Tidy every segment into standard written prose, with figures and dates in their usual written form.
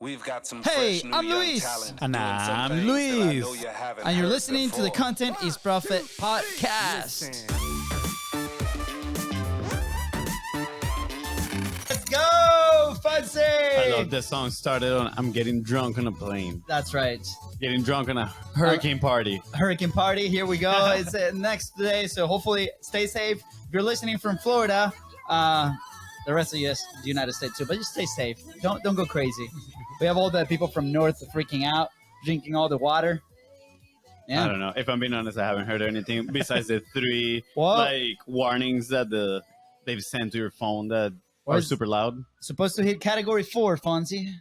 We've got some Hey, fresh new I'm young Luis. talent And doing some I'm things that I know Luis. you haven't And you're heard listening to the before. Content is Profit podcast. Let's go, FONZI! I love this song started on I'm getting drunk on a plane. That's right. Getting drunk on a hurricane party. Hurricane party. Here we go. It's next day, so hopefully stay safe. If you're listening from Florida, the rest of the United States too, but just stay safe. Don't go crazy. We have all the people from North freaking out, drinking all the water. Yeah. I don't know. If I'm being honest, I haven't heard anything besides the three What? warnings that they've sent to your phone that What are is- super loud. Supposed to hit Category 4, Fonzie.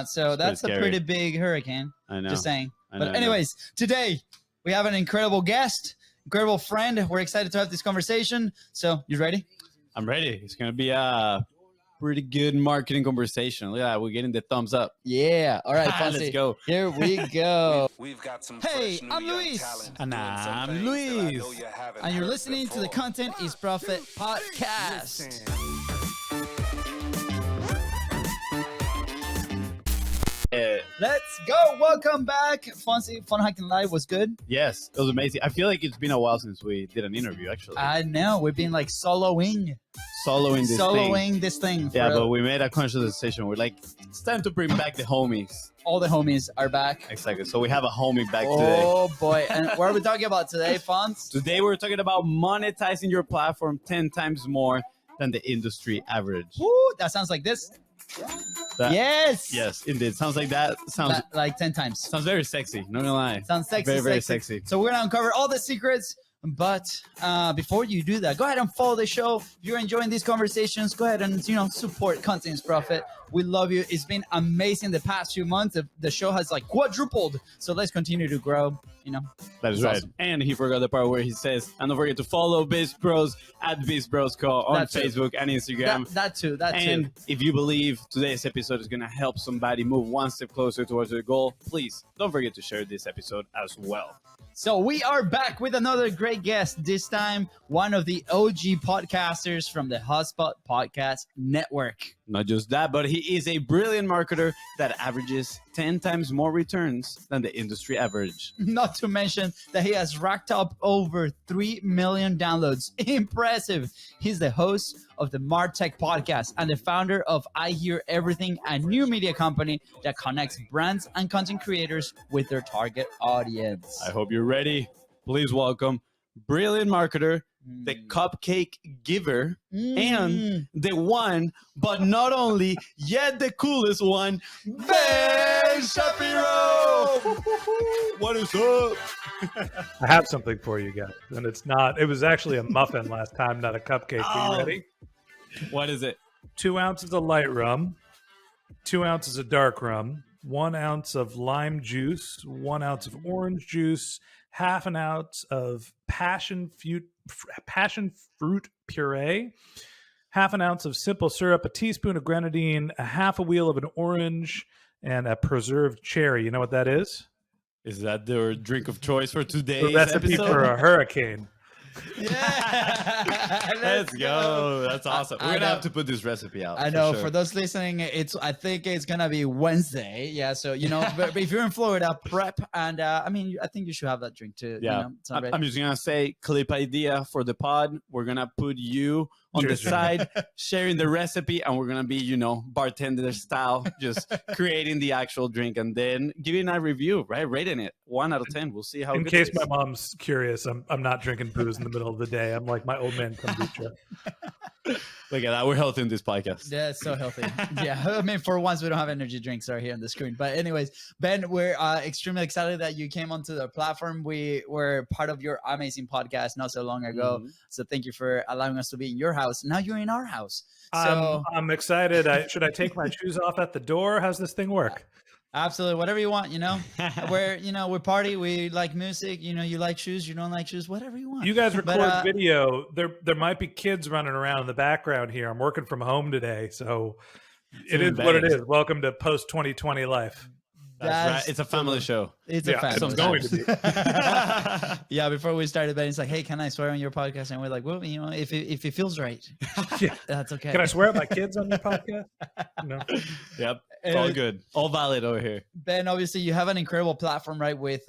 So that's a scary. pretty big hurricane. I know. Just saying. I know, But I know. anyways, today we have an incredible guest, incredible friend. We're excited to have this conversation. So you ready? I'm ready. It's gonna be a pretty good marketing conversation. Look at that. We're getting the thumbs up. Yeah. All right, Fonzie. Let's go. Here we go. We've got some Hey, fresh new I'm young Luis. talent And doing some I'm things that I Luis. know you haven't And you're heard listening to the before. Content is Profit podcast. Let's go. Welcome back. Fonzie, Fun Hacking Live was good. Yes, it was amazing. I feel like it's been a while since we did an interview, actually. I know. We've been like soloing this thing. thing. Yeah, for- but we made a conscious decision. We're like, it's time to bring back the homies. all the homies are back. Exactly. So we have a homie back today. Oh boy. And what are we talking about today, Fonz? Today we're talking about monetizing your platform 10 times more than the industry average. Woo, that sounds like this. That- Yes. Yes, indeed. Sounds like that. Sounds Like 10 times. very sexy. Not gonna lie. Sounds sexy. Very, very sexy. So we're going to uncover all the secrets. But before you do that, go ahead and follow the show. If you're enjoying these conversations, go ahead and support Content is Profit. We love you. It's been amazing the past few months. The show has like quadrupled. So let's continue to grow. That is It's right. awesome. And he forgot the part where he says, and don't forget to follow BIZBROS at BIZBROSCO on That's it. Facebook and Instagram. That too. And if you believe today's episode is going to help somebody move one step closer towards their goal, please don't forget to share this episode as well. So we are back with another great guest. This time, one of the OG podcasters from the Hotspot Podcast Network. Not just that, but he is a brilliant marketer that averages 10 times more returns than the industry average. Not to mention that he has racked up over 3 million downloads. Impressive. He's the host of the MarTech podcast and the founder of I Hear Everything, a new media company that connects brands and content creators with their target audience. I hope you're ready. Please welcome brilliant marketer, the cupcake giver, and the one, but not only, yet the coolest one, Ben Shapiro! What is up? I have something for you guys, and it was actually a muffin last time, not a cupcake. Are you ready? What is it? 2 ounces of light rum, 2 ounces of dark rum, 1 ounce of lime juice, 1 ounce of orange juice, half an ounce of passion fruit puree, half an ounce of simple syrup, a teaspoon of grenadine, a half a wheel of an orange, and a preserved cherry. You know what that is? Is that their drink of choice for today's The recipe episode? for a hurricane. Yeah. Let's go. That's awesome. I We're going to know. have to put this recipe out. I know. sure. For those listening, I think it's gonna be Wednesday. Yeah, so but if you're in Florida, prep, and I think you should have that drink too. Yeah. It's not ready. I'm just going to say clip idea for the pod. We're going to put you on the Sure. side sharing the recipe, and we're going to be, bartender style, just creating the actual drink and then giving a review, right? Rating it 1 out of 10. We'll see how In good case it my is. mom's curious, I'm not drinking booze in the middle of the day. I'm like my old man kombucha. Look at that. We're healthy in this podcast. Yeah, it's so healthy. Yeah, for once we don't have energy drinks right here on the screen. But anyways, Ben, we're extremely excited that you came onto the platform. We were part of your amazing podcast not so long ago. Mhm. So thank you for allowing us to be in your house. Now you're in our house. So I'm excited. Should I take my shoes off at the door? How's this thing work? absolutely, whatever you want. We party. We like music. You like shoes. You don't like shoes. Whatever you want. You guys But, record video. There might be kids running around in the background here. I'm working from home today, so it is what it is. Welcome to post 2020 life. That's right. It's a family show. It's a family it's show. going to be. Yeah, before we started, Ben, it's like, hey, can I swear on your podcast? And we're like, well, you know, if it feels right, Yeah. that's okay. Can I swear at my kids on your podcast? No. Yep. It's all good. All valid over here. Ben, obviously, you have an incredible platform, right? With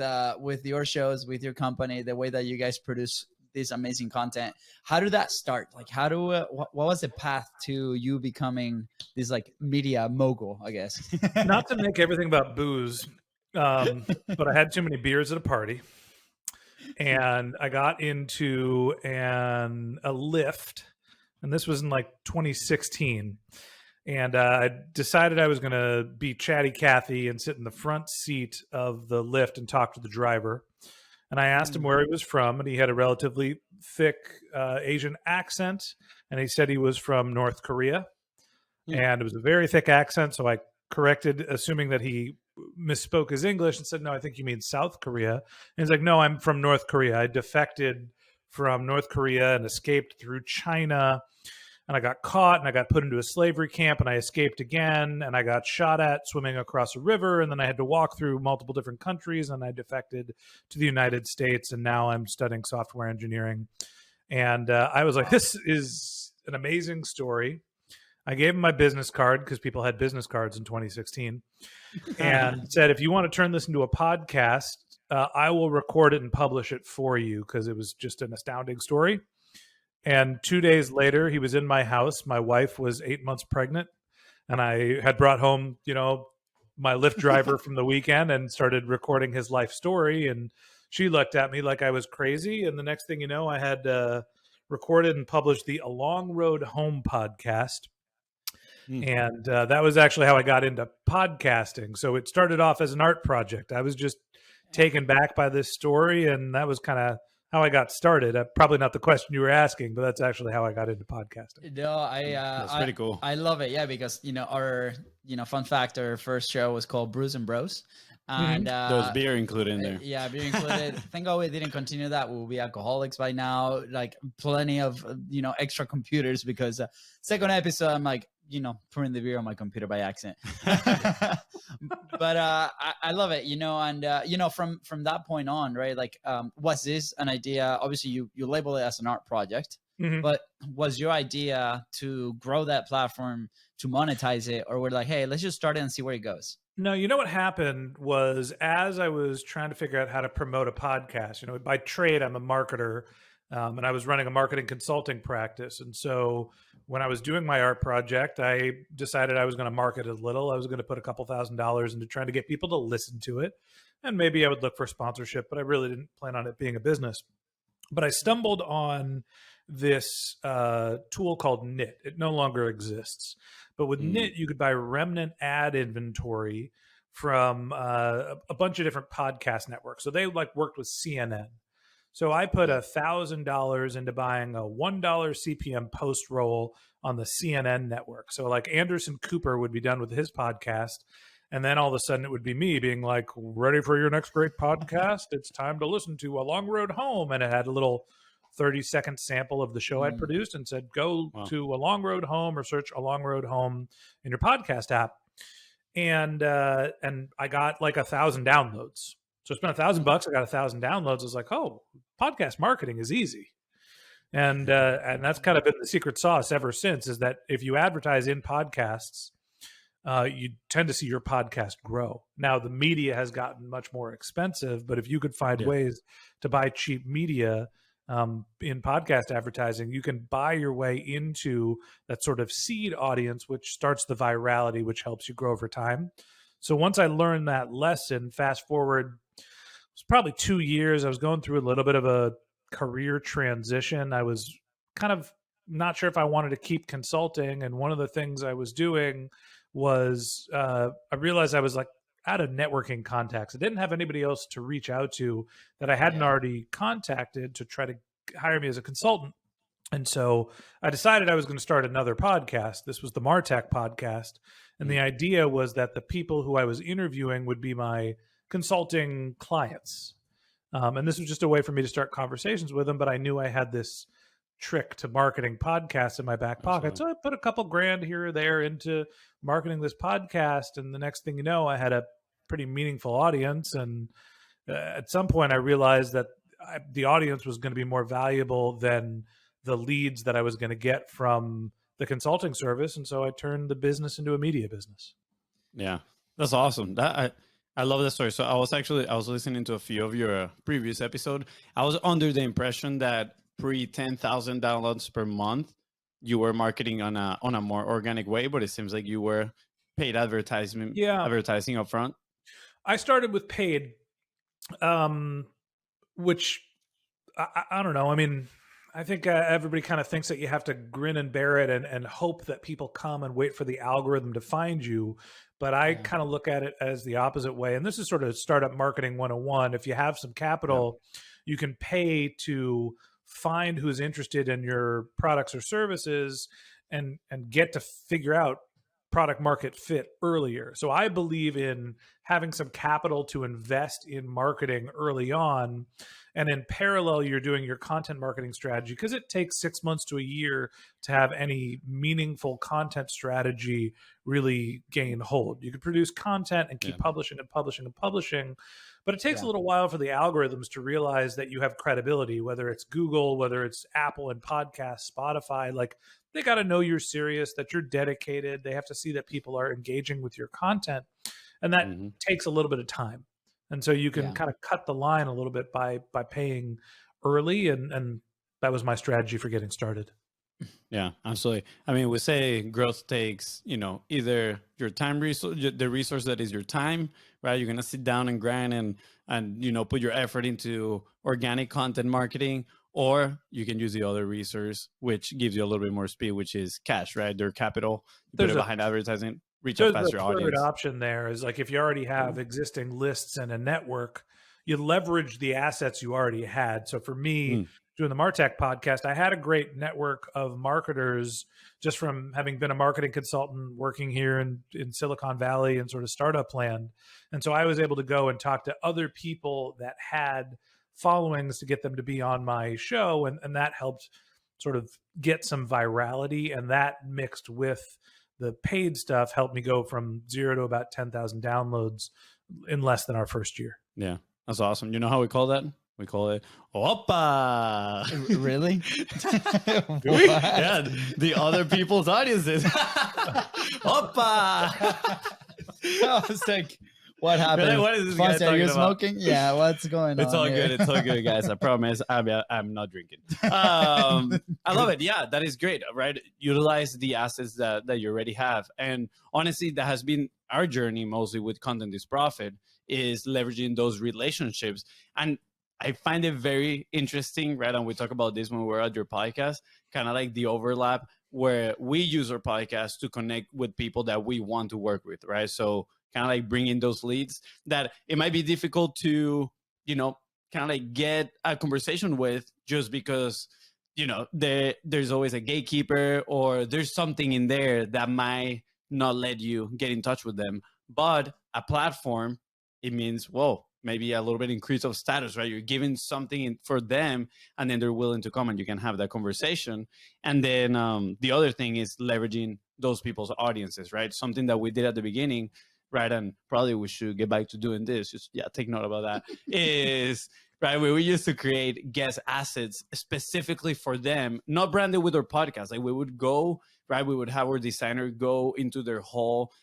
your shows, with your company, the way that you guys produce this amazing content. How did that start? Like, how do what was the path to you becoming this like media mogul? I guess. Not to make everything about booze, but I had too many beers at a party, and I got into a lift, and this was in like 2016. And I decided I was going to be chatty Cathy and sit in the front seat of the lift and talk to the driver. And I asked him where he was from, and he had a relatively thick Asian accent, and he said he was from North Korea. And it was a very thick accent, so I corrected, assuming that he misspoke his English, and said, no, I think you mean South Korea. And he's like, no, I'm from North Korea. I defected from North Korea and escaped through China. And I got caught and I got put into a slavery camp and I escaped again and I got shot at swimming across a river. And then I had to walk through multiple different countries and I defected to the United States. And now I'm studying software engineering. And I was like, this is an amazing story. I gave him my business card because people had business cards in 2016 and said, if you want to turn this into a podcast, I will record it and publish it for you because it was just an astounding story. And 2 days later, he was in my house. My wife was 8 months pregnant, and I had brought home, you know, my Lyft driver from the weekend and started recording his life story. And she looked at me like I was crazy. And the next thing you know, I had recorded and published the A Long Road Home podcast. And that was actually how I got into podcasting. So it started off as an art project. I was just taken back by this story, and that was kind of how I got started. Probably not the question you were asking, but that's actually how I got into podcasting. No, That's pretty cool. I love it. Yeah, because our fun fact, our first show was called Brews and Bros, and There was beer included in there. Yeah, beer included. Thank God we didn't continue that. We'll be alcoholics by now. Like plenty of extra computers because second episode I'm like pouring the beer on my computer by accident. But I love it, and from that point on, right? Like, was this an idea? Obviously, you label it as an art project, but was your idea to grow that platform, to monetize it, or we're like, hey, let's just start it and see where it goes? No, you know what happened was as I was trying to figure out how to promote a podcast, by trade, I'm a marketer, and I was running a marketing consulting practice. And so when I was doing my art project, I decided I was going to market it a little. I was going to put a couple $1,000s into trying to get people to listen to it. And maybe I would look for sponsorship, but I really didn't plan on it being a business. But I stumbled on this tool called Knit. It no longer exists. But with Knit, you could buy remnant ad inventory from a bunch of different podcast networks. So they worked with CNN. So I put $1,000 into buying a $1 CPM post roll on the CNN network. So like Anderson Cooper would be done with his podcast. And then all of a sudden it would be me being like, ready for your next great podcast? It's time to listen to A Long Road Home. And it had a little 30-second sample of the show I'd produced and said, go to A Long Road Home or search A Long Road Home in your podcast app. And I got like 1,000 downloads. So I spent $1,000. I got 1,000 downloads. I was like, oh, podcast marketing is easy. And that's kind of been the secret sauce ever since, is that if you advertise in podcasts, you tend to see your podcast grow. Now, the media has gotten much more expensive, but if you could find ways to buy cheap media in podcast advertising, you can buy your way into that sort of seed audience, which starts the virality, which helps you grow over time. So once I learned that lesson, fast forward, it was probably 2 years. I was going through a little bit of a career transition. I was kind of not sure if I wanted to keep consulting. And one of the things I was doing was I realized I was like out of networking contacts. I didn't have anybody else to reach out to that I hadn't already contacted to try to hire me as a consultant. And so I decided I was going to start another podcast. This was the Martech podcast. And the idea was that the people who I was interviewing would be my consulting clients. And this was just a way for me to start conversations with them. But I knew I had this trick to marketing podcasts in my back pocket. So I put a couple grand here or there into marketing this podcast. And the next thing you know, I had a pretty meaningful audience. And at some point I realized that the audience was going to be more valuable than the leads that I was going to get from the consulting service. And so I turned the business into a media business. Yeah, that's awesome. I love that story. So I was listening to a few of your previous episode. I was under the impression that pre 10,000 downloads per month, you were marketing on a more organic way, but it seems like you were paid advertising up front. I started with paid, which I don't know. I mean, I think everybody kind of thinks that you have to grin and bear it and hope that people come and wait for the algorithm to find you. But I kind of look at it as the opposite way. And this is sort of startup marketing 101. If you have some capital, you can pay to find who's interested in your products or services and get to figure out product market fit earlier. So I believe in having some capital to invest in marketing early on. And in parallel, you're doing your content marketing strategy, because it takes 6 months to a year to have any meaningful content strategy really gain hold. You can produce content and keep publishing and publishing and publishing, but it takes a little while for the algorithms to realize that you have credibility, whether it's Google, whether it's Apple and podcasts, Spotify. Like, they got to know you're serious, that you're dedicated. They have to see that people are engaging with your content. And that takes a little bit of time. And so you can kind of cut the line a little bit by paying early. And that was my strategy for getting started. Yeah, absolutely. I mean, we say growth takes, either your time resource, the resource that is your time, right? You're going to sit down and grind and put your effort into organic content marketing, or you can use the other resource, which gives you a little bit more speed, which is cash, right? Their capital, put it behind advertising, reach a faster audience. The third option there is, like, if you already have existing lists and a network, you leverage the assets you already had. So for me, doing the Martech podcast, I had a great network of marketers just from having been a marketing consultant working here in Silicon Valley and sort of startup land. And so I was able to go and talk to other people that had followings to get them to be on my show. And that helped sort of get some virality. And that mixed with the paid stuff helped me go from 0 to about 10,000 downloads in less than our first year. Yeah, that's awesome. You know how we call that? We call it Opa. Really? Yeah, the other people's audiences. Opa. I was like, what happened? Really? What is this guy Fonzie, are talking you about? smoking? Yeah, what's going on? It's all here? good. It's all good, guys. I promise I'm not drinking. I love it. Yeah, that is great, right? Utilize the assets that you already have. And honestly, that has been our journey mostly with Content is Profit, is leveraging those relationships. And I find it very interesting, right? And we talk about this when we're at your podcast, kind of like the overlap where we use our podcast to connect with people that we want to work with, right? So kind of like bringing those leads that it might be difficult to, kind of like get a conversation with, just because, there's always a gatekeeper, or there's something in there that might not let you get in touch with them. But a platform, it means, whoa, maybe a little bit increase of status, right? You're giving something for them, and then they're willing to come and you can have that conversation. And then the other thing is leveraging those people's audiences, right? Something that we did at the beginning, right? And probably we should get back to doing this. Just, take note about that. Is, right, where we used to create guest assets specifically for them, not branded with our podcast. Like, we would go, right? We would have our designer go into their whole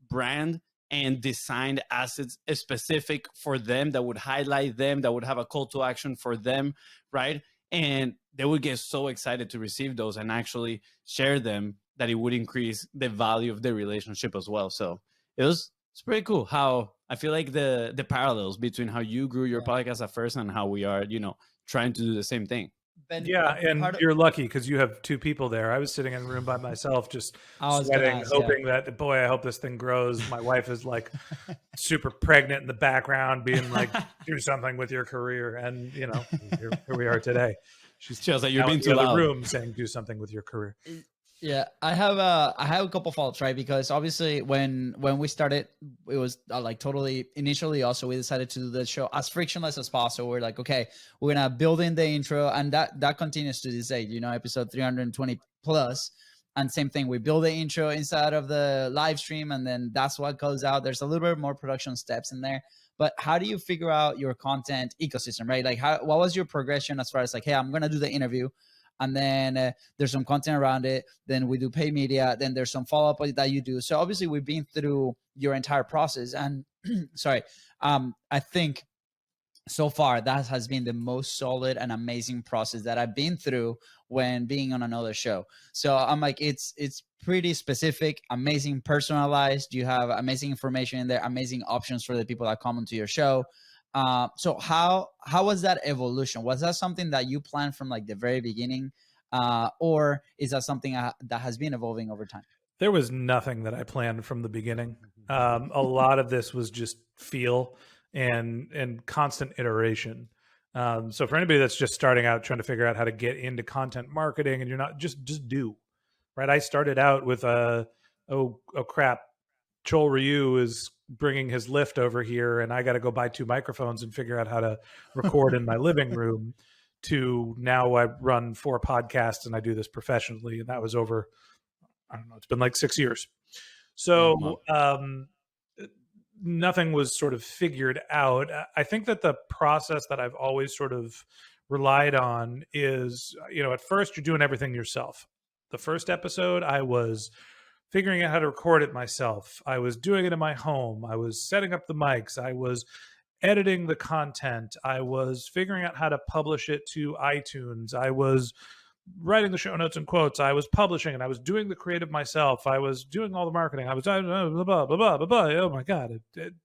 brand and design assets specific for them that would highlight them, that would have a call to action for them, right? And they would get so excited to receive those and actually share them, that it would increase the value of the relationship as well. So it's pretty cool how I feel like the parallels between how you grew your podcast at first and how we are, trying to do the same thing. Ben, and you're lucky because you have two people there. I was sitting in a room by myself, just sweating, hoping that, boy, I hope this thing grows. My wife is like super pregnant in the background, being like, do something with your career. And, here we are today. She was like, you're being too loud. Room saying, do something with your career. Yeah, I have a couple faults, right? Because obviously when we started, it was like totally initially. Also, we decided to do the show as frictionless as possible. We're like, okay, we're gonna build in the intro, and that continues to this day. Episode 320 plus, And same thing, we build the intro inside of the live stream, and then that's what goes out. There's a little bit more production steps in there. But how do you figure out your content ecosystem, right? Like, what was your progression as far as like, hey, I'm going to do the interview, and then there's some content around it. Then we do paid media. Then there's some follow-up that you do. So obviously we've been through your entire process. And sorry, I think so far that has been the most solid and amazing process that I've been through when being on another show. So I'm like, it's pretty specific, amazing, personalized. You have amazing information in there, amazing options for the people that come onto your show. So how was that evolution? Was that something that you planned from like the very beginning, or is that something that has been evolving over time? There was nothing that I planned from the beginning. A lot of this was just feel and constant iteration. So for anybody that's just starting out trying to figure out how to get into content marketing, and you're not just do, right? I started out with oh crap, Chol Ryu is bringing his lift over here, and I got to go buy 2 microphones and figure out how to record in my living room, to now I run 4 podcasts and I do this professionally. And that was over, I don't know, it's been like 6 years. So nothing was sort of figured out. I think that the process that I've always sort of relied on is, at first you're doing everything yourself. The first episode, I was figuring out how to record it myself. I was doing it in my home. I was setting up the mics. I was editing the content. I was figuring out how to publish it to iTunes. I was writing the show notes and quotes. I was publishing, and I was doing the creative myself. I was doing all the marketing. I was blah, blah, blah, blah, blah, blah. Oh my God.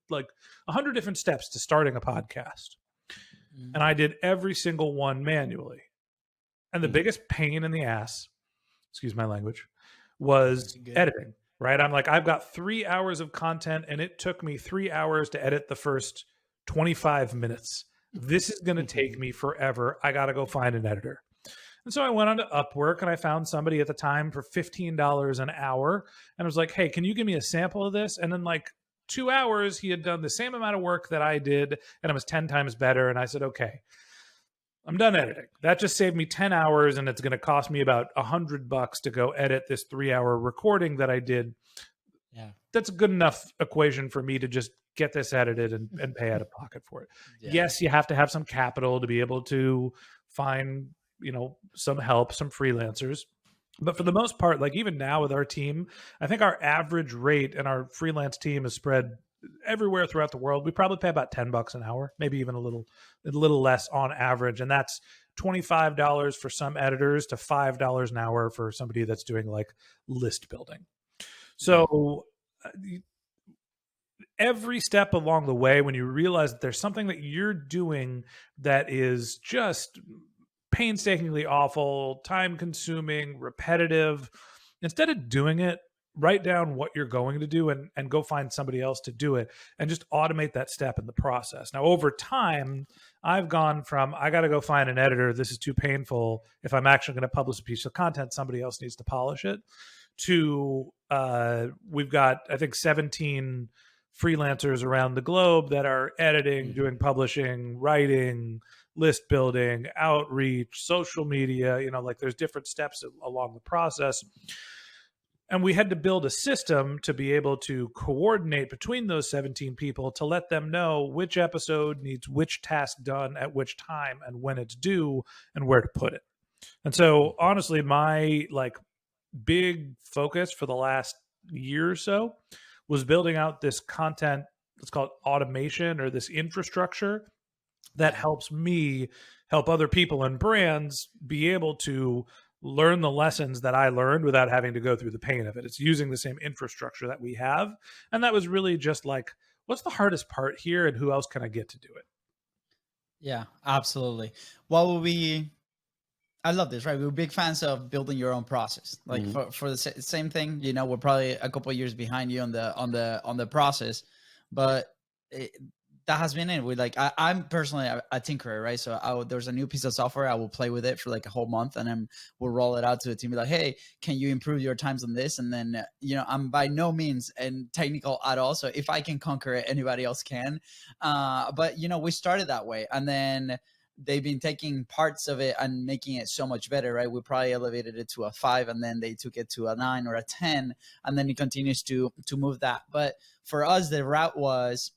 Like 100 different steps to starting a podcast. Mm-hmm. And I did every single one manually. And the biggest pain in the ass, excuse my language, was editing, right? I'm like, I've got 3 hours of content, and it took me 3 hours to edit the first 25 minutes. This is going to take me forever. I got to go find an editor. And so I went on to Upwork, and I found somebody at the time for $15 an hour. And I was like, hey, can you give me a sample of this? And in like 2 hours, he had done the same amount of work that I did, and it was 10 times better. And I said, okay, I'm done editing. That just saved me 10 hours, and it's going to cost me about $100 to go edit this 3-hour recording that I did. Yeah, that's a good enough equation for me to just get this edited and pay out of pocket for it. Yeah. Yes, you have to have some capital to be able to find, some help, some freelancers. But for the most part, like even now with our team, I think our average rate and our freelance team is spread everywhere throughout the world. We probably pay about $10 an hour, maybe even a little less on average. And that's $25 for some editors to $5 an hour for somebody that's doing like list building. So every step along the way, when you realize that there's something that you're doing that is just painstakingly awful, time consuming, repetitive, instead of doing it, write down what you're going to do and go find somebody else to do it, and just automate that step in the process. Now, over time, I've gone from, I got to go find an editor. This is too painful. If I'm actually going to publish a piece of content, somebody else needs to polish it, to we've got, I think, 17 freelancers around the globe that are editing, doing publishing, writing, list building, outreach, social media, like there's different steps along the process. And we had to build a system to be able to coordinate between those 17 people to let them know which episode needs which task done at which time and when it's due and where to put it. And so honestly, my big focus for the last year or so was building out this content, let's call it automation, or this infrastructure that helps me help other people and brands be able to learn the lessons that I learned without having to go through the pain of it. It's using the same infrastructure that we have. And that was really just like, what's the hardest part here, and who else can I get to do it? Yeah, absolutely. What will we, I love this, right? We're big fans of building your own process. Like for the same thing, we're probably a couple of years behind you on the process, but that has been it. I'm personally a tinkerer, right? So there's a new piece of software, I will play with it for like a whole month, and then we'll roll it out to the team. Be like, hey, can you improve your times on this? And then I'm by no means technical at all. So if I can conquer it, anybody else can. But we started that way, and then they've been taking parts of it and making it so much better, right? We probably elevated it to a 5, and then they took it to a 9 or a 10, and then it continues to move that. But for us, the route was,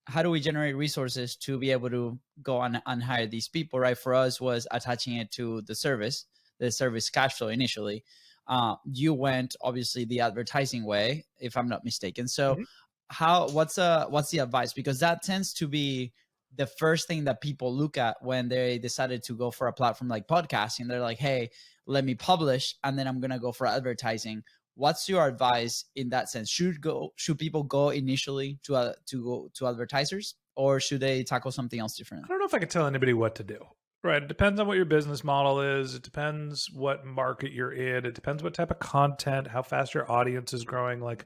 how do we generate resources to be able to go on and hire these people, right? For us was attaching it to the service cash flow initially. You went obviously the advertising way, if I'm not mistaken. So what's the advice? Because that tends to be the first thing that people look at when they decided to go for a platform like podcasting. They're like, hey, let me publish, and then I'm going to go for advertising. What's your advice in that sense? Should people go initially to advertisers, or should they tackle something else different? I don't know if I could tell anybody what to do. Right. It depends on what your business model is. It depends what market you're in. It depends what type of content, how fast your audience is growing. Like,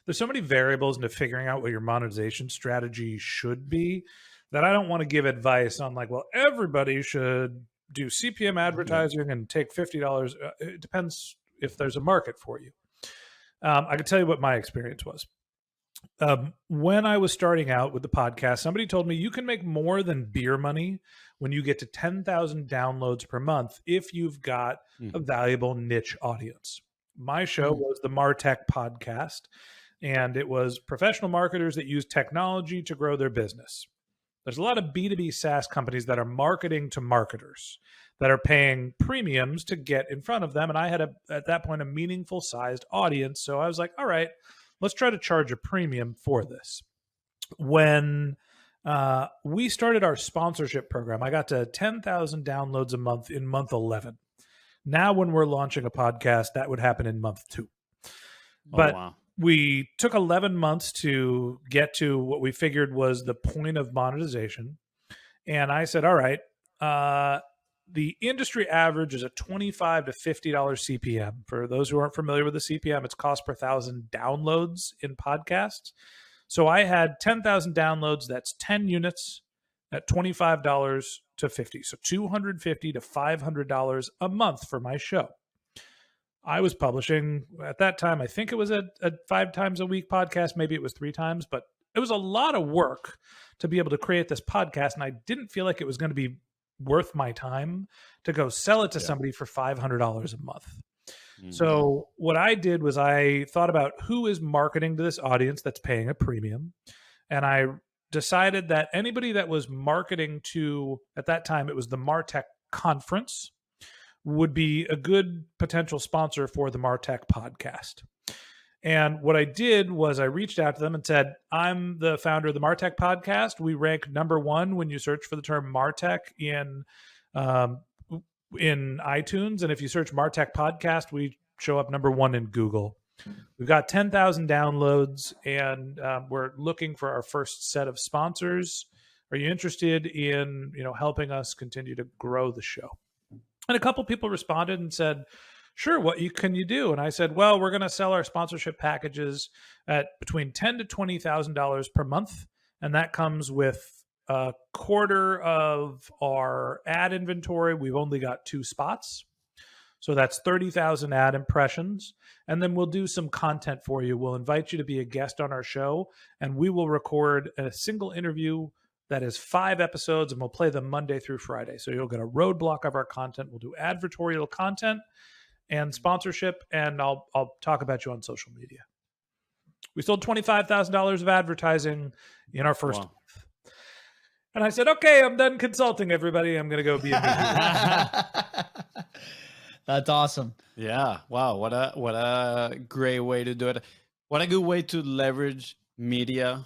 there's so many variables into figuring out what your monetization strategy should be that I don't want to give advice on like, well, everybody should do CPM advertising and take $50. It depends if there's a market for you. I can tell you what my experience was. When I was starting out with the podcast, somebody told me you can make more than beer money when you get to 10,000 downloads per month if you've got a valuable niche audience. My show was the MarTech podcast, and it was professional marketers that use technology to grow their business. There's a lot of B2B SaaS companies that are marketing to marketers that are paying premiums to get in front of them. And I had, at that point, a meaningful sized audience. So I was like, all right, let's try to charge a premium for this. When we started our sponsorship program, I got to 10,000 downloads a month in month 11. Now, when we're launching a podcast, that would happen in month 2. But we took 11 months to get to what we figured was the point of monetization. And I said, all right, the industry average is a $25 to $50 CPM. For those who aren't familiar with the CPM, it's cost per 1,000 downloads in podcasts. So I had 10,000 downloads. That's 10 units at $25 to $50. So $250 to $500 a month for my show. I was publishing at that time, I think it was a 5 times a week podcast. Maybe it was 3 times, but it was a lot of work to be able to create this podcast. And I didn't feel like it was going to be worth my time to go sell it to somebody for $500 a month. So what I did was I thought about who is marketing to this audience that's paying a premium. And I decided that anybody that was marketing to, at that time, it was the MarTech conference, would be a good potential sponsor for the MarTech podcast. And what I did was I reached out to them and said, I'm the founder of the MarTech podcast. We rank number 1 when you search for the term MarTech in iTunes. And if you search MarTech podcast, we show up number 1 in Google. We've got 10,000 downloads, and we're looking for our first set of sponsors. Are you interested in, helping us continue to grow the show? And a couple people responded and said, sure, what can you do? And I said, well, we're going to sell our sponsorship packages at between $10,000 to $20,000 per month. And that comes with a quarter of our ad inventory. We've only got 2 spots. So that's 30,000 ad impressions. And then we'll do some content for you. We'll invite you to be a guest on our show, and we will record a single interview that is 5 episodes, and we'll play them Monday through Friday. So you'll get a roadblock of our content. We'll do advertorial content and sponsorship, and I'll talk about you on social media. We sold $25,000 of advertising in our first month. And I said, okay, I'm done consulting, everybody. I'm going to go be a media. That's awesome. Yeah. Wow. What a great way to do it. What a good way to leverage media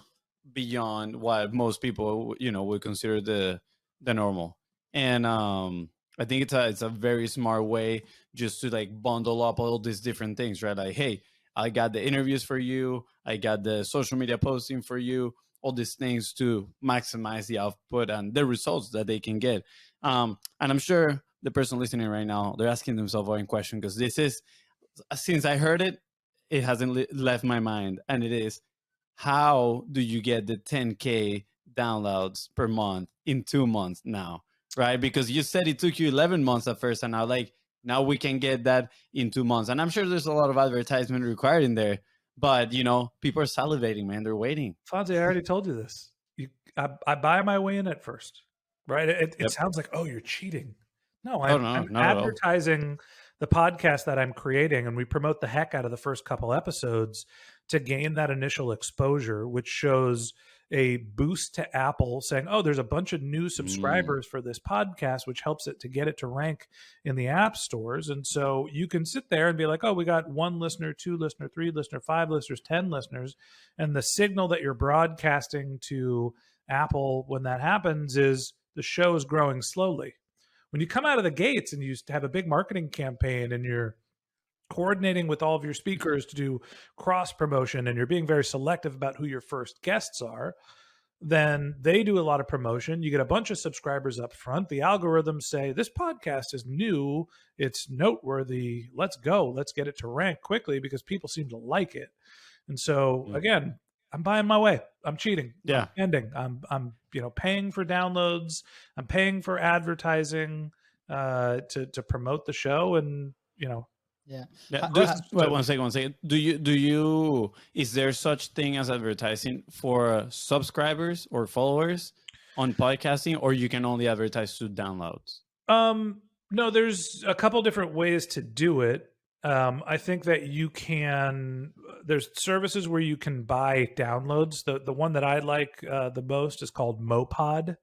beyond what most people, would consider the normal. And I think it's a very smart way just to like bundle up all these different things, right? Like, hey, I got the interviews for you, I got the social media posting for you, all these things to maximize the output and the results that they can get. And I'm sure the person listening right now, they're asking themselves one question, because this is, since I heard it, it hasn't left my mind. And it is, how do you get the 10K downloads per month in 2 months now, right? Because you said it took you 11 months at first, and now we can get that in 2 months. And I'm sure there's a lot of advertisement required in there, but people are salivating, man. They're waiting. Fonzie, I already told you this. I buy my way in at first. right? It Yep. sounds like, oh, you're cheating. No, Oh, I'm, no, I'm not at all. advertising the podcast that I'm creating, and we promote the heck out of the first couple episodes to gain that initial exposure, which shows a boost to Apple saying, oh, there's a bunch of new subscribers for this podcast, which helps it to get it to rank in the app stores. And so you can sit there and be like, oh, we got 1 listener, 2 listener, 3 listener, 5 listeners, 10 listeners. And the signal that you're broadcasting to Apple when that happens is the show is growing slowly. When you come out of the gates and you have a big marketing campaign and you're coordinating with all of your speakers to do cross promotion and you're being very selective about who your first guests are, then they do a lot of promotion. You get a bunch of subscribers up front. The algorithms say, this podcast is new, it's noteworthy, let's go, let's get it to rank quickly because people seem to like it. And so again, I'm buying my way. I'm cheating. Yeah. I'm spending. I'm paying for downloads. I'm paying for advertising to promote the show, and Yeah. Yeah, wait, one second. Do you is there such thing as advertising for subscribers or followers on podcasting, or you can only advertise to downloads? No, there's a couple different ways to do it. I think that there's services where you can buy downloads. The one that I like the most is called Mopod.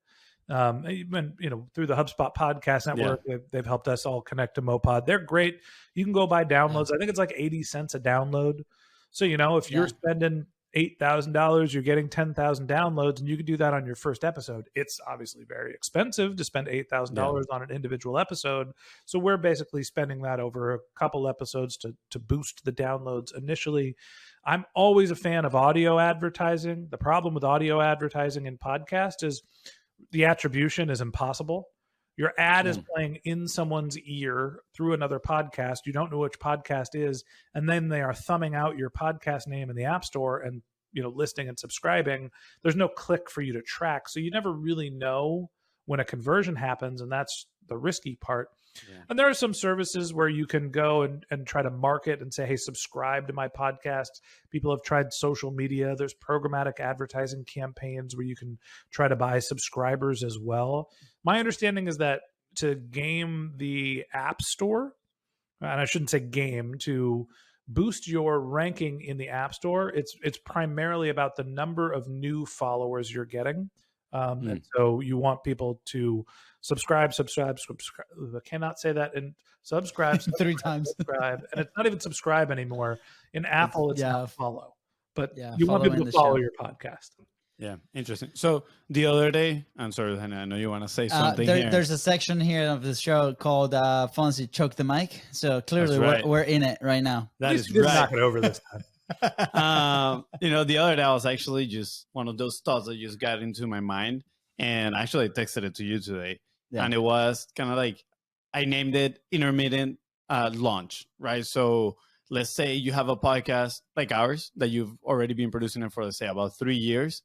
Even, through the HubSpot podcast network, they've helped us all connect to Mopod. They're great. You can go buy downloads. I think it's like 80 cents a download. So, if you're spending $8,000, you're getting 10,000 downloads, and you can do that on your first episode. It's obviously very expensive to spend $8,000 on an individual episode. So we're basically spending that over a couple episodes to boost the downloads initially. I'm always a fan of audio advertising. The problem with audio advertising in podcast is the attribution is impossible. Your ad is playing in someone's ear through another podcast. You don't know which podcast is, and then they are thumbing out your podcast name in the App Store and listing and subscribing. There's no click for you to track, so you never really know when a conversion happens, and that's the risky part. Yeah. And there are some services where you can go and try to market and say, hey, subscribe to my podcast. People have tried social media. There's programmatic advertising campaigns where you can try to buy subscribers as well. My understanding is that to game the App Store, and I shouldn't say game, to boost your ranking in the App Store, it's primarily about the number of new followers you're getting. And so you want people to subscribe. I cannot say that. And subscribe 3 times. Subscribe. And it's not even subscribe anymore. In Apple, it's not follow. But you want people to follow your podcast. Yeah, interesting. So the other day, I'm sorry, Hannah, I know you want to say something here. There's a section here of the show called FONZI Choke the Mic. So clearly we're in it right now. That is right. Knock it over this time. The other day I was actually just one of those thoughts that just got into my mind, and I actually texted it to you today. Yeah. And it was kind of like, I named it intermittent launch, right? So let's say you have a podcast like ours that you've already been producing it for, let's say, about 3 years.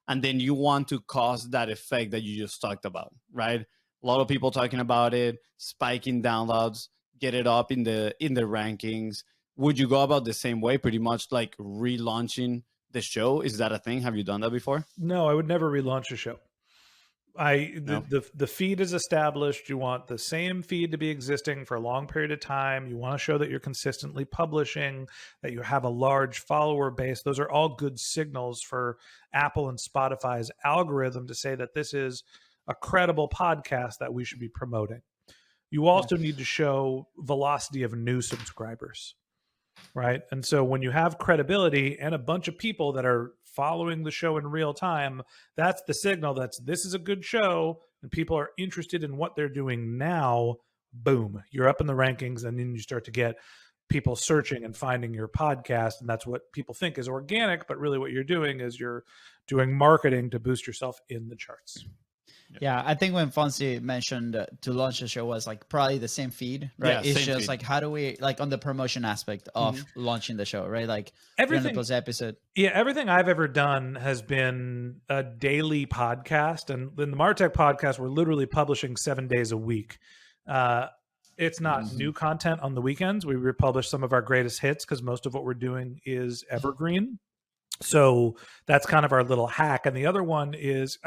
And then you want to cause that effect that you just talked about, right? A lot of people talking about it, spiking downloads, get it up in the rankings. Would you go about the same way, pretty much like relaunching the show? Is that a thing? Have you done that before? No, I would never relaunch a show. The feed is established. You want the same feed to be existing for a long period of time. You want to show that you're consistently publishing, that you have a large follower base. Those are all good signals for Apple and Spotify's algorithm to say that this is a credible podcast that we should be promoting. You also need to show velocity of new subscribers, right? And so when you have credibility and a bunch of people that are following the show in real time, that's the signal this is a good show and people are interested in what they're doing now. Boom, you're up in the rankings, and then you start to get people searching and finding your podcast, and that's what people think is organic, but really what you're doing is you're doing marketing to boost yourself in the charts. Yeah, I think when Fonzie mentioned to launch the show was like probably the same feed, right? Yeah, it's just feed. like, how do we, like, on the promotion aspect of launching the show, right? Like everything those episode. Yeah, everything I've ever done has been a daily podcast, and in the Martech podcast, we're literally publishing 7 days a week. It's not new content on the weekends. We republish some of our greatest hits because most of what we're doing is evergreen. So that's kind of our little hack. And the other one is,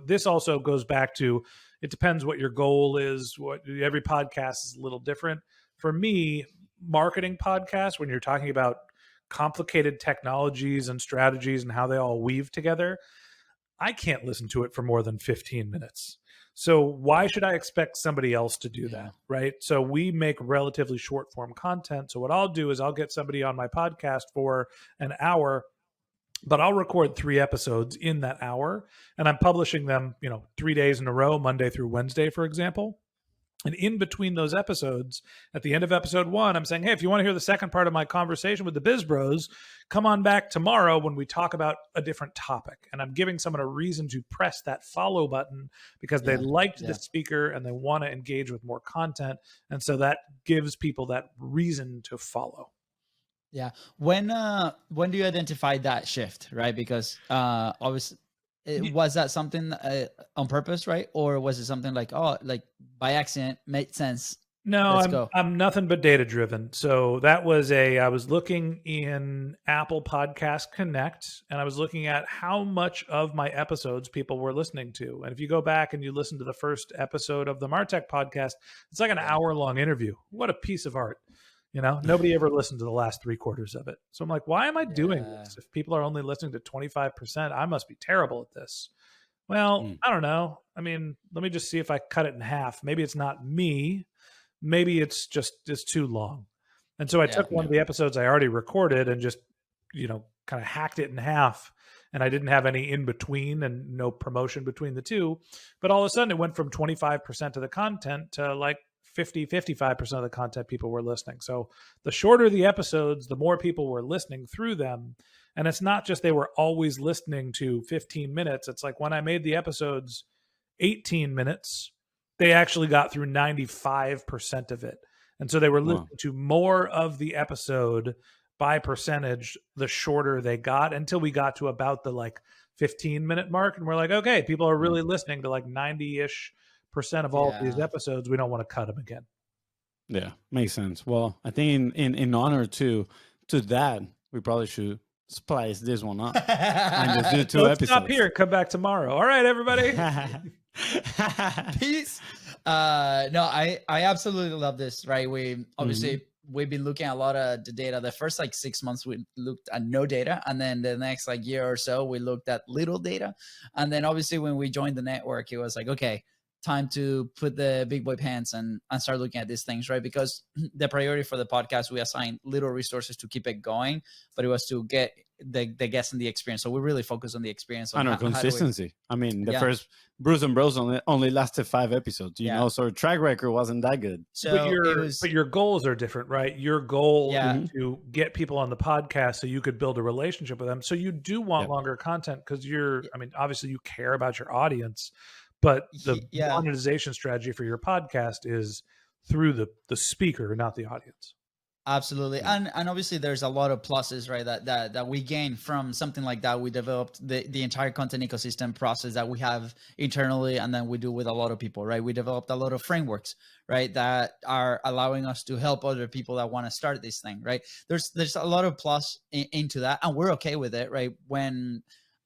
this also goes back to, it depends what your goal is. Every podcast is a little different. For me, marketing podcasts, when you're talking about complicated technologies and strategies and how they all weave together, I can't listen to it for more than 15 minutes. So why should I expect somebody else to do that, right? So we make relatively short form content. So what I'll do is I'll get somebody on my podcast for an hour, but I'll record 3 episodes in that hour, and I'm publishing them, 3 days in a row, Monday through Wednesday, for example. And in between those episodes, at the end of episode 1, I'm saying, hey, if you want to hear the second part of my conversation with the BIZBROS, come on back tomorrow when we talk about a different topic. And I'm giving someone a reason to press that follow button because they liked the speaker and they want to engage with more content. And so that gives people that reason to follow. Yeah. When do you identify that shift, right? Because obviously, was that something on purpose, right? Or was it something like, like by accident, made sense? No, I'm nothing but data driven. So that was I was looking in Apple Podcast Connect, and I was looking at how much of my episodes people were listening to. And if you go back and you listen to the first episode of the Martech podcast, it's like an hour-long interview. What a piece of art. Nobody ever listened to the last 3/4 of it. So I'm like, why am I doing this? If people are only listening to 25%, I must be terrible at this. Well, I don't know. I mean, let me just see if I cut it in half. Maybe it's not me. Maybe it's too long. And so I took one of the episodes I already recorded and just, kind of hacked it in half. And I didn't have any in between and no promotion between the two. But all of a sudden it went from 25% of the content to like 55% of the content people were listening. So the shorter the episodes, the more people were listening through them. And it's not just they were always listening to 15 minutes. It's like when I made the episodes 18 minutes, they actually got through 95% of it. And so they were listening to more of the episode by percentage the shorter they got, until we got to about the 15-minute mark. And we're like, okay, people are really listening to 90-ish% of all of these episodes. We don't want to cut them again. Yeah, makes sense. Well, I think in honor to that, we probably should splice this one up and just do 2 episodes. Stop here. Come back tomorrow. All right, everybody. Peace. No, I absolutely love this. Right. We obviously we've been looking at a lot of the data. The first 6 months we looked at no data, and then the next year or so we looked at little data. And then obviously when we joined the network, it was like, okay, time to put the big boy pants and start looking at these things, right? Because the priority for the podcast, we assigned little resources to keep it going, but it was to get the guests and the experience. So we really focus on the experience. On our consistency. I mean, the first Bruce and Bros only lasted 5 episodes, so our track record wasn't that good. So but your goals are different, right? Your goal is to get people on the podcast so you could build a relationship with them. So you do want longer content because obviously you care about your audience. But the monetization strategy for your podcast is through the speaker, not the audience. Absolutely. And obviously there's a lot of pluses, right? That we gain from something like that. We developed the entire content ecosystem process that we have internally, and then we do with a lot of people, right? We developed a lot of frameworks, right, that are allowing us to help other people that want to start this thing, right? There's a lot of plus into that, and we're okay with it, right?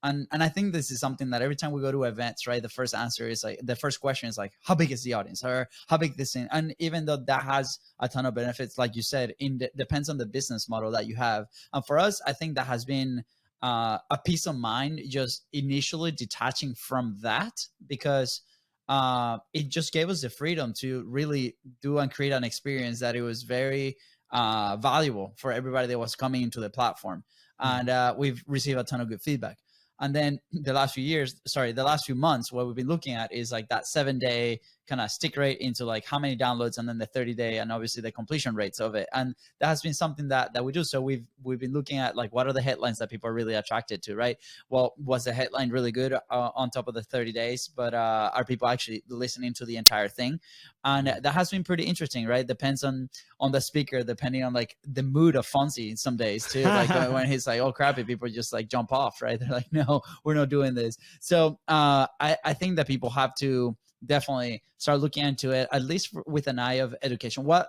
And I think this is something that every time we go to events, right, the first question is how big is the audience, or how big this thing? And even though that has a ton of benefits, like you said, depends on the business model that you have. And for us, I think that has been a peace of mind just initially detaching from that, because it just gave us the freedom to really do and create an experience that it was very valuable for everybody that was coming into the platform. And we've received a ton of good feedback. And then the last few months, what we've been looking at is that 7-day kind of stick rate into how many downloads, and then the 30-day, and obviously the completion rates of it. And that has been something that we do. So we've been looking at what are the headlines that people are really attracted to, right? Well, was the headline really good on top of the 30 days, but are people actually listening to the entire thing? And that has been pretty interesting, right? Depends on the speaker, depending on the mood of FONZI some days too. When he's oh crappy, people just jump off, right? They're like, no, we're not doing this. So I think that people have to definitely start looking into it, at least with an eye of education. What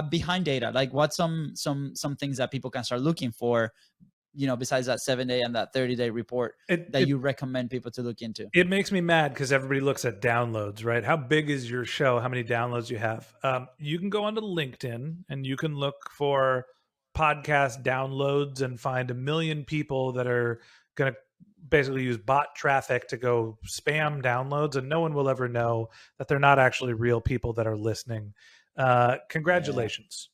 behind data, what's some things that people can start looking for besides that 7-day and that 30-day report that you recommend people to look into? It makes me mad because everybody looks at downloads, right? How big is your show? How many downloads you have? You can go onto LinkedIn and you can look for podcast downloads and find 1 million people that are going to basically use bot traffic to go spam downloads, and no one will ever know that they're not actually real people that are listening. Congratulations.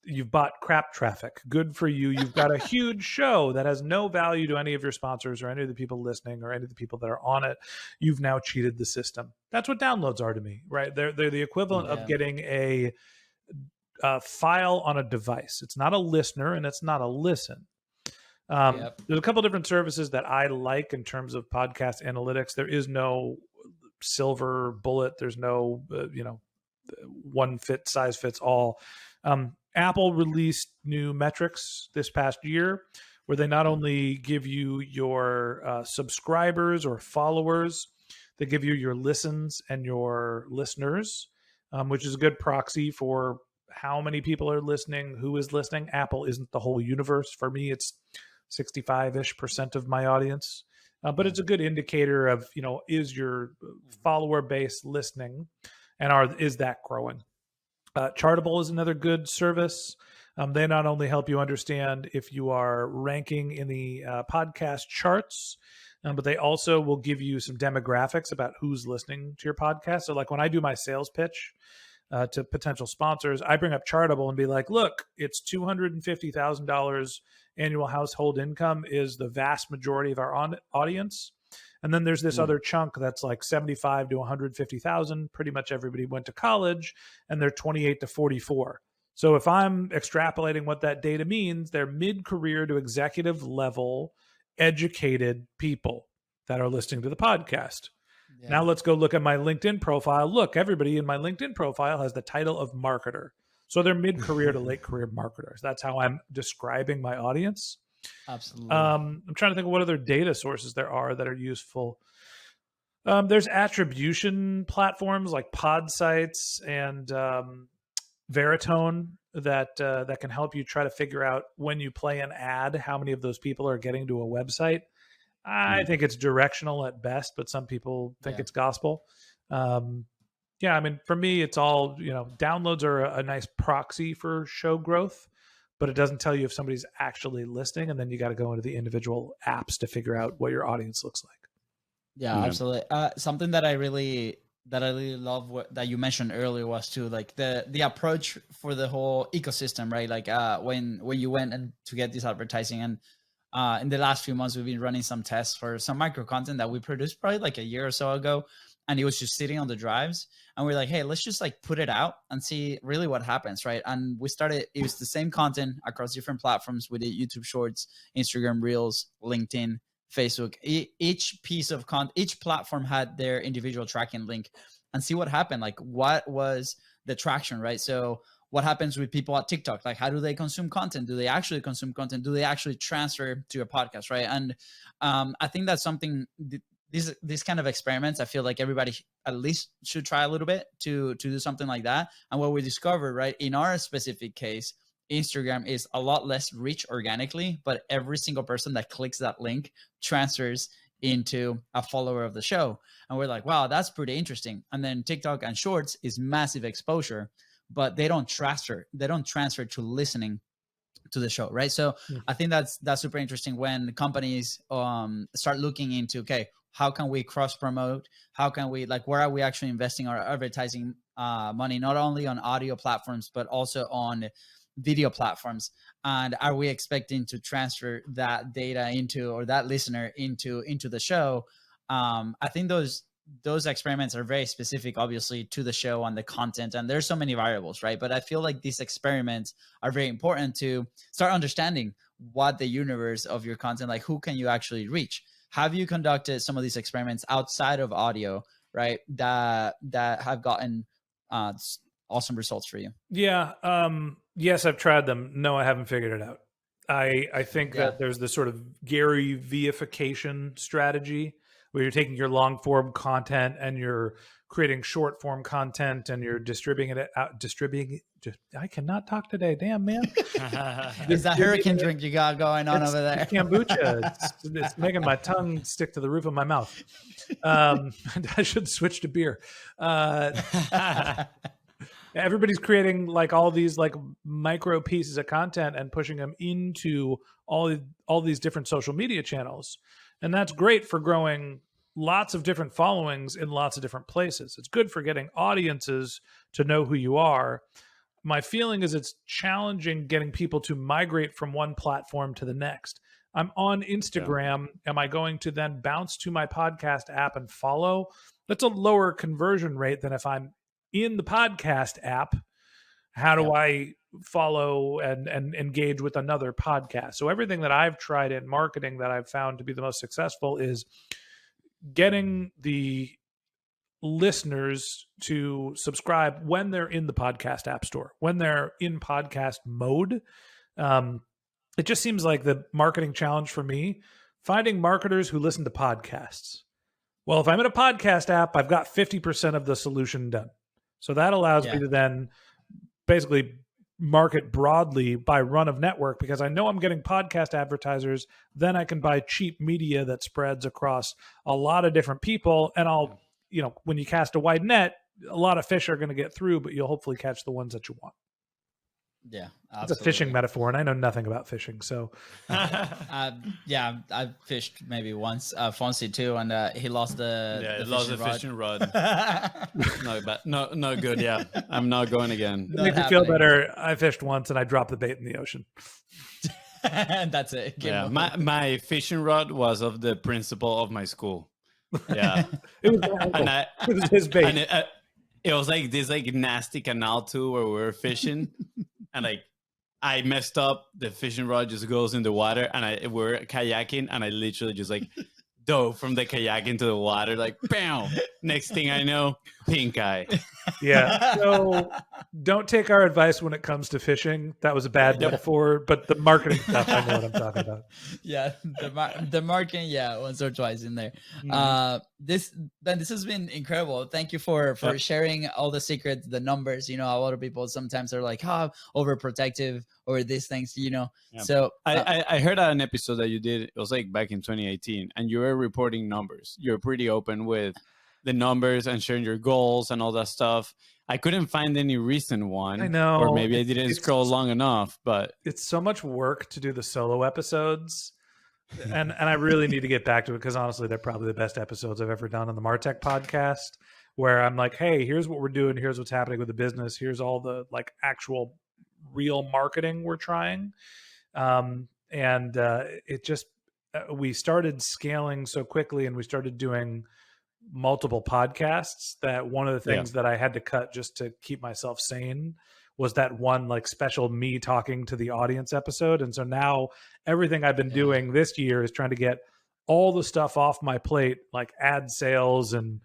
You've bought crap traffic. Good for you. You've got a huge show that has no value to any of your sponsors or any of the people listening or any of the people that are on it. You've now cheated the system. That's what downloads are to me, right? They're the equivalent of getting a file on a device. It's not a listener and it's not a listen. There's a couple different services that I like in terms of podcast analytics. There is no silver bullet. There's no, one size fits all. Apple released new metrics this past year where they not only give you your subscribers or followers, they give you your listens and your listeners, which is a good proxy for how many people are listening, who is listening. Apple isn't the whole universe. For me, it's 65-ish% of my audience. But it's a good indicator of, is your follower base listening and is that growing? Chartable is another good service. They not only help you understand if you are ranking in the podcast charts, but they also will give you some demographics about who's listening to your podcast. So like when I do my sales pitch to potential sponsors, I bring up Chartable and be like, look, it's $250,000 annual household income is the vast majority of our audience. And then there's this other chunk that's like 75 to 150,000. Pretty much everybody went to college and they're 28 to 44. So if I'm extrapolating what that data means, they're mid-career to executive level educated people that are listening to the podcast. Yeah. Now let's go look at my LinkedIn profile. Look, everybody in my LinkedIn profile has the title of marketer. So they're mid-career to late career marketers. That's how I'm describing my audience. Absolutely. I'm trying to think of what other data sources there are that are useful. There's attribution platforms like Podsites and Veritone that can help you try to figure out when you play an ad, how many of those people are getting to a website. I think it's directional at best, but some people think it's gospel. For me, it's all, downloads are a nice proxy for show growth, but it doesn't tell you if somebody's actually listening. And then you got to go into the individual apps to figure out what your audience looks like. Yeah. Absolutely. Something that I really love that you mentioned earlier was too, like the approach for the whole ecosystem, right? Like when you went and to get this advertising, and in the last few months, we've been running some tests for some micro content that we produced probably like a year or so ago. And it was just sitting on the drives, and we're like, hey, let's just like put it out and see really what happens, right? And we started, it was the same content across different platforms. We did YouTube Shorts, Instagram Reels, LinkedIn, Facebook. Each piece of content, each platform had their individual tracking link, and see what happened. Like what was the traction, right? So what happens with people at TikTok? Like how do they consume content? Do they actually consume content? Do they actually transfer to your podcast, right? And I think that's something... These kind of experiments, I feel like everybody at least should try a little bit to do something like that. And what we discovered, right, in our specific case, Instagram is a lot less reach organically, but every single person that clicks that link transfers into a follower of the show. And we're like, wow, that's pretty interesting. And then TikTok and Shorts is massive exposure, but they don't transfer to listening to the show, right? So I think that's super interesting when companies start looking into, okay, how can we cross promote? How can we, like, where are we actually investing our advertising money, not only on audio platforms, but also on video platforms? And are we expecting to transfer that data into, or that listener into the show? I think those experiments are very specific, obviously, to the show and the content. And there's so many variables, right? But I feel like these experiments are very important to start understanding what the universe of your content, like who can you actually reach? Have you conducted some of these experiments outside of audio, right? That have gotten awesome results for you? Yeah. Yes, I've tried them. No, I haven't figured it out. I think that there's this sort of Gary Veification strategy, where you're taking your long form content and you're creating short form content and you're distributing it out. I cannot talk today. Damn, man. Is that hurricane drink you got going on over there? Kombucha. It's making my tongue stick to the roof of my mouth. I should switch to beer. Everybody's creating like all these like micro pieces of content and pushing them into all these different social media channels. And that's great for growing lots of different followings in lots of different places. It's good for getting audiences to know who you are. My feeling is it's challenging getting people to migrate from one platform to the next. I'm on Instagram. Yeah. Am I going to then bounce to my podcast app and follow? That's a lower conversion rate than if I'm in the podcast app. How do I follow and engage with another podcast? So everything that I've tried in marketing that I've found to be the most successful is getting the listeners to subscribe when they're in the podcast app store, when they're in podcast mode. It just seems like the marketing challenge for me, finding marketers who listen to podcasts. Well, if I'm in a podcast app, I've got 50% of the solution done. So that allows me to then basically market broadly by run of network, because I know I'm getting podcast advertisers. Then I can buy cheap media that spreads across a lot of different people. And I'll, when you cast a wide net, a lot of fish are going to get through, but you'll hopefully catch the ones that you want. Yeah, absolutely. It's a fishing metaphor, and I know nothing about fishing. So, I've fished maybe once, FONZI too, and he lost the fishing rod. No good. Yeah, I'm not going again. It makes me feel better. I fished once, and I dropped the bait in the ocean. And that's it. My fishing rod was of the principal of my school. Yeah, it was his bait. And it was like this nasty canal too, where we were fishing. And I messed up. The fishing rod just goes in the water, and we're kayaking, and I literally just dove from the kayak into the water, like bam. Next thing I know, pink eye. Yeah. So don't take our advice when it comes to fishing. That was a bad metaphor, but the marketing stuff, I know what I'm talking about. Yeah, the marketing, once or twice in there. This has been incredible. Thank you for sharing all the secrets, the numbers. A lot of people sometimes are like, overprotective or these things. Yeah. So I heard an episode that you did. It was back in 2018, and you were reporting numbers. You're pretty open with the numbers and sharing your goals and all that stuff. I couldn't find any recent one. I know. Or maybe I didn't scroll long enough, but it's so much work to do the solo episodes. And I really need to get back to it, because honestly, they're probably the best episodes I've ever done on the Martech podcast, where I'm like, hey, here's what we're doing. Here's what's happening with the business. Here's all the actual real marketing we're trying. It just, we started scaling so quickly, and we started doing multiple podcasts, that one of the things that I had to cut just to keep myself sane was that one special me talking to the audience episode. And so now everything I've been doing this year is trying to get all the stuff off my plate, like ad sales and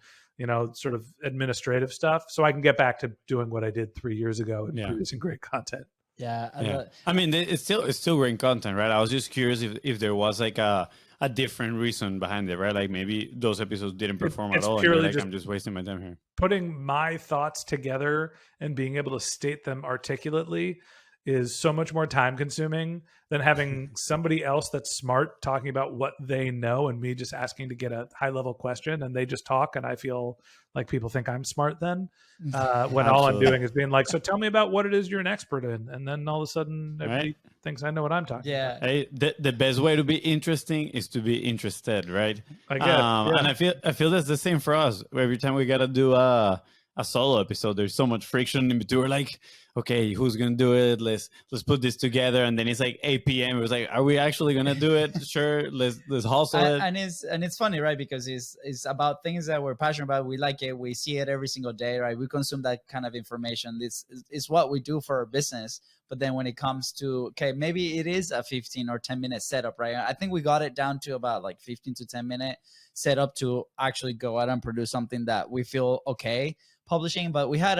sort of administrative stuff, so I can get back to doing what I did 3 years ago and producing great content. I mean, it's still great content, right? I was just curious if there was a different reason behind it, right? Maybe those episodes didn't perform at all. And I'm just wasting my time here. Putting my thoughts together and being able to state them articulately is so much more time consuming than having somebody else that's smart talking about what they know, and me just asking to get a high level question, and they just talk, and I feel like people think I'm smart then, when all I'm doing is being like, so tell me about what it is you're an expert in. And then all of a sudden everybody thinks I know what I'm talking about. Hey, the best way to be interesting is to be interested, right? I guess. And I feel that's the same for us. Every time we got to do a solo episode, there's so much friction in between. We're like, okay, who's gonna do it? Let's put this together. And then it's 8 p.m. It was are we actually gonna do it? Sure, let's hustle it. And it's funny, right? Because it's about things that we're passionate about. We like it. We see it every single day, right? We consume that kind of information. This is what we do for our business. But then when it comes to, maybe it is a 15 or 10 minute setup, right? I think we got it down to about 15 to 10 minute setup to actually go out and produce something that we feel okay publishing. But we had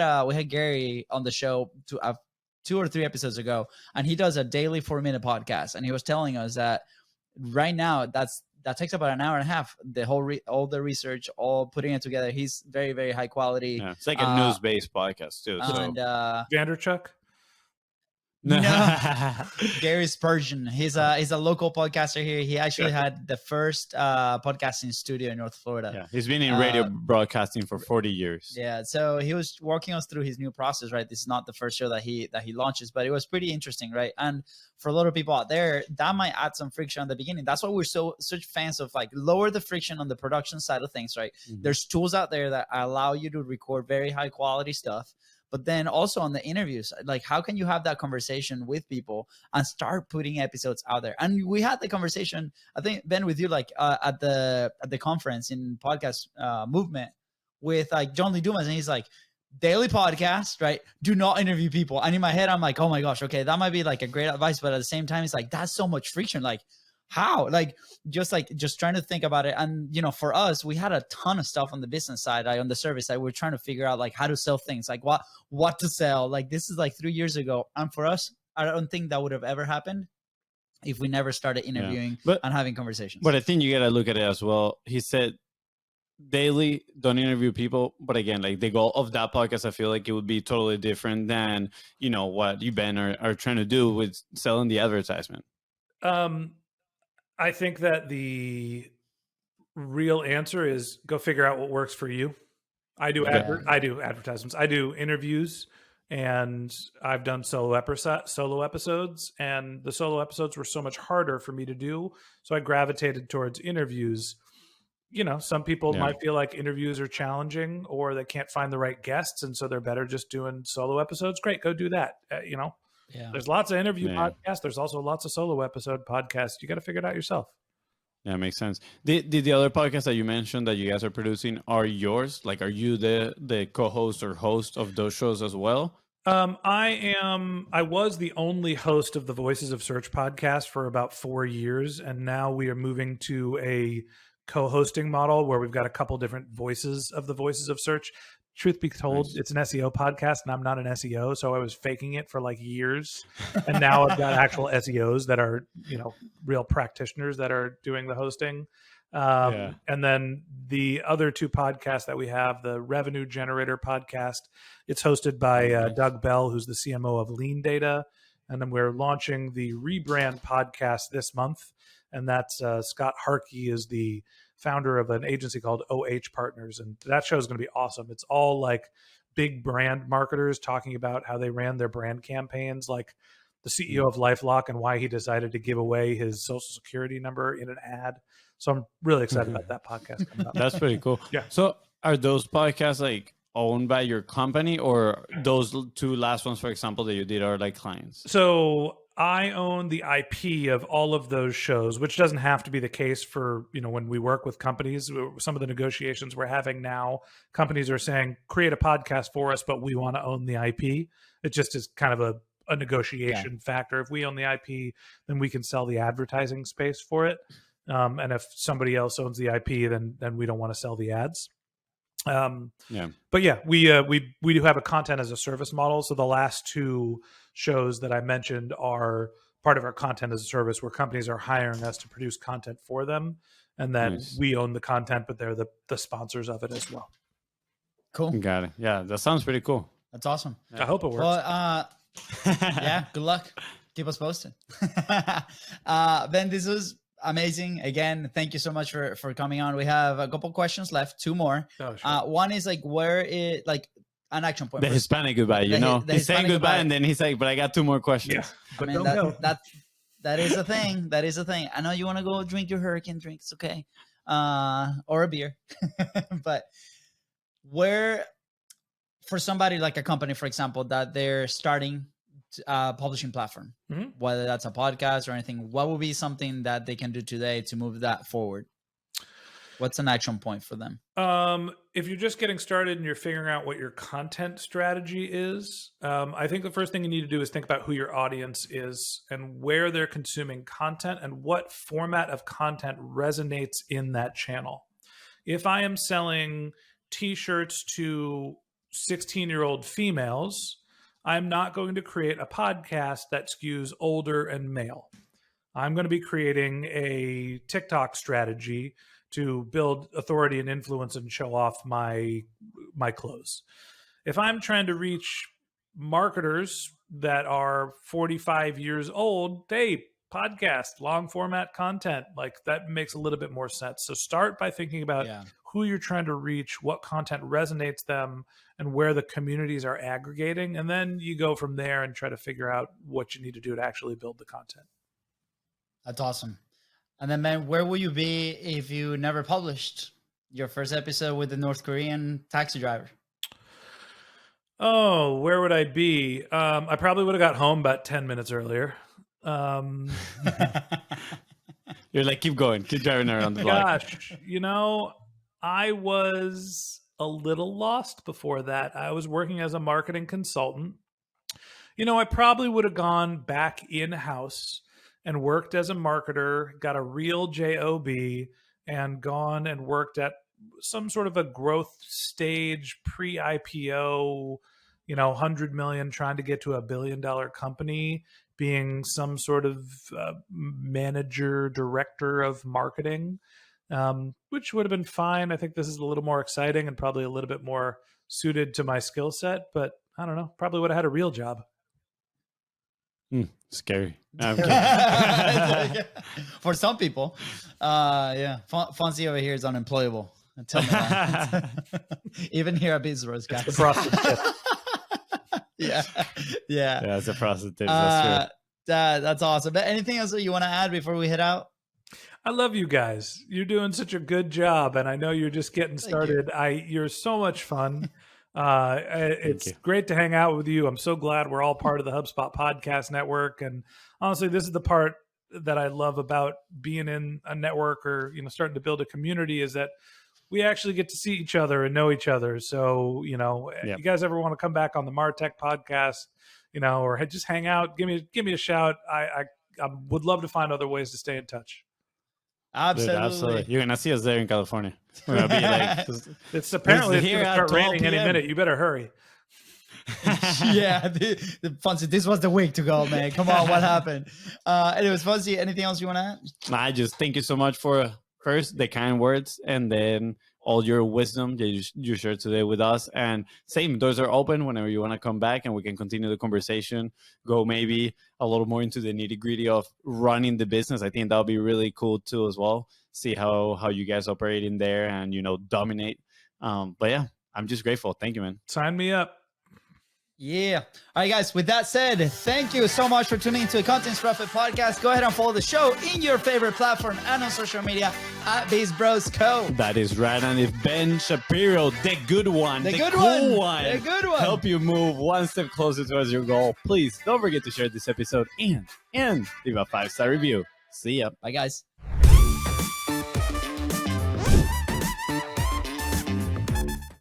Gary on the show 2 or 3 episodes ago, and he does a daily 4-minute podcast, and he was telling us that right now that takes about an hour and a half. The whole all the research, all putting it together. He's very, very high quality. Yeah, it's like a news-based podcast too. And Vanderchuck. no, Gary Spurgeon. He's a local podcaster here. He actually had the first podcasting studio in North Florida. Yeah, he's been in radio broadcasting for 40 years. Yeah, so he was walking us through his new process, right? This is not the first show that he launches, but it was pretty interesting, right? And for a lot of people out there, that might add some friction at the beginning. That's why we're such fans of like lower the friction on the production side of things, right? Mm-hmm. There's tools out there that allow you to record very high quality stuff. But then also on the interviews, like how can you have that conversation with people and start putting episodes out there? And we had the conversation, I think, Ben, with you, like at the conference in podcast movement with like John Lee Dumas, and he's like, daily podcast, right? Do not interview people. And in my head, I'm like, oh my gosh, okay, that might be like a great advice, but at the same time, it's like that's so much friction. Like how? Like just trying to think about it. And for us, we had a ton of stuff on the business side, on the service side. We're trying to figure out like how to sell things, like what to sell. Like this is like 3 years ago, and for us, I don't think that would have ever happened if we never started interviewing and having conversations. But I think you gotta look at it as well. He said daily, don't interview people. But again, like the goal of that podcast, I feel like it would be totally different than what you, Ben, are trying to do with selling the advertisement. I think that the real answer is go figure out what works for you. I do advertisements. I do interviews, and I've done solo episodes, and the solo episodes were so much harder for me to do. So I gravitated towards interviews. Some people might feel like interviews are challenging, or they can't find the right guests, and so they're better just doing solo episodes. Great, go do that. There's lots of interview podcasts. There's also lots of solo episode podcasts. You got to figure it out yourself. Yeah, makes sense. The other podcasts that you mentioned that you guys are producing are yours? Like, are you the co-host or host of those shows as well? I was the only host of the Voices of Search podcast for about 4 years, and now we are moving to a co-hosting model where we've got a couple different voices of the Voices of Search. Truth be told, It's an SEO podcast, and I'm not an SEO, so I was faking it for like years. And now I've got actual SEOs that are, real practitioners that are doing the hosting. And then the other two podcasts that we have, the Revenue Generator podcast, it's hosted by Doug Bell, who's the CMO of Lean Data. And then we're launching the Rebrand podcast this month. And that's Scott Harkey is the founder of an agency called OH Partners. And that show is going to be awesome. It's all like big brand marketers talking about how they ran their brand campaigns, like the CEO of LifeLock and why he decided to give away his social security number in an ad. So I'm really excited about that podcast coming up. That's pretty cool. Yeah. So are those podcasts like owned by your company, or those two last ones, for example, that you did are like clients? So I own the IP of all of those shows, which doesn't have to be the case for, when we work with companies. Some of the negotiations we're having now, companies are saying, create a podcast for us, but we want to own the IP. It just is kind of a negotiation factor. If we own the IP, then we can sell the advertising space for it. And if somebody else owns the IP, then we don't want to sell the ads. But yeah, we do have a content as a service model. So the last two shows that I mentioned are part of our content as a service, where companies are hiring us to produce content for them, and then we own the content, but they're the sponsors of it as well. Cool. Got it. Yeah, that sounds pretty cool. That's awesome. I hope it works. Well, yeah, good luck. Keep us posted. Ben, this was amazing. Again, thank you so much for coming on. We have a couple questions left, two more. Oh, sure. One is like, where is like an action point? The Hispanic goodbye, he's saying goodbye, and then he's like, but I got two more questions. Yeah, but I mean, that is a thing. That is a thing. I know you want to go drink your hurricane drink. It's okay. Or a beer. But where, for somebody like a company, for example, that they're starting publishing platform, whether that's a podcast or anything, what would be something that they can do today to move that forward? What's an action point for them? If you're just getting started and you're figuring out what your content strategy is, I think the first thing you need to do is think about who your audience is and where they're consuming content and what format of content resonates in that channel. If I am selling t-shirts to 16-year-old females, I'm not going to create a podcast that skews older and male. I'm going to be creating a TikTok strategy to build authority and influence and show off my clothes. If I'm trying to reach marketers that are 45 years old, hey, podcast, long format content, like that makes a little bit more sense. So start by thinking about who you're trying to reach, what content resonates them, and where the communities are aggregating. And then you go from there and try to figure out what you need to do to actually build the content. That's awesome. And then, man, where will you be if you never published your first episode with the North Korean taxi driver? Oh, where would I be? I probably would have got home about 10 minutes earlier. You're like, keep going, keep driving around the block. Gosh, you know, I was a little lost before that. I was working as a marketing consultant. You know, I probably would have gone back in-house and worked as a marketer, got a real job, and gone and worked at some sort of a growth stage pre-IPO, you know, 100 million trying to get to $1 billion company, being some sort of manager, director of marketing, which would have been fine. I think this is a little more exciting and probably a little bit more suited to my skill set, but I don't know, probably would have had a real job. Scary. For some people, Fonzie over here is unemployable. Tell me that. Even here at BIZBROS, guys. It's the process. Yeah, it's a process. That's true. That's awesome. But anything else that you want to add before we head out? I love you guys. You're doing such a good job, and I know you're just getting started. You're so much fun. It's great to hang out with you. I'm so glad we're all part of the HubSpot podcast network. And honestly, this is the part that I love about being in a network or, you know, starting to build a community, is that we actually get to see each other and know each other. So, you know, you guys ever want to come back on the Martech podcast, you know, or just hang out, give me a shout. I would love to find other ways to stay in touch. Absolutely. Dude, absolutely. You're gonna see us there in California. We're gonna be like, it's apparently it's here gonna at start raining 12 any PM. minute. You better hurry. Fonzie, this was the week to go, man. Come on, what happened? Anyways, Fonzie, anything else you want to add? I just thank you so much for first the kind words, and then all your wisdom that you shared today with us. And same, doors are open whenever you want to come back, and we can continue the conversation, go maybe a little more into the nitty gritty of running the business. I think that'll be really cool too as well. See how you guys operate in there and, you know, dominate. But yeah, I'm just grateful. Thank you, man. Sign me up. Yeah. All right, guys. With that said, thank you so much for tuning into the Content Profit Podcast. Go ahead and follow the show in your favorite platform and on social media at BIZBROS Co. That is right. And if Ben Shapiro, the good one, the cool one, help you move one step closer towards your goal, please don't forget to share this episode and leave a 5-star review. See ya. Bye, guys.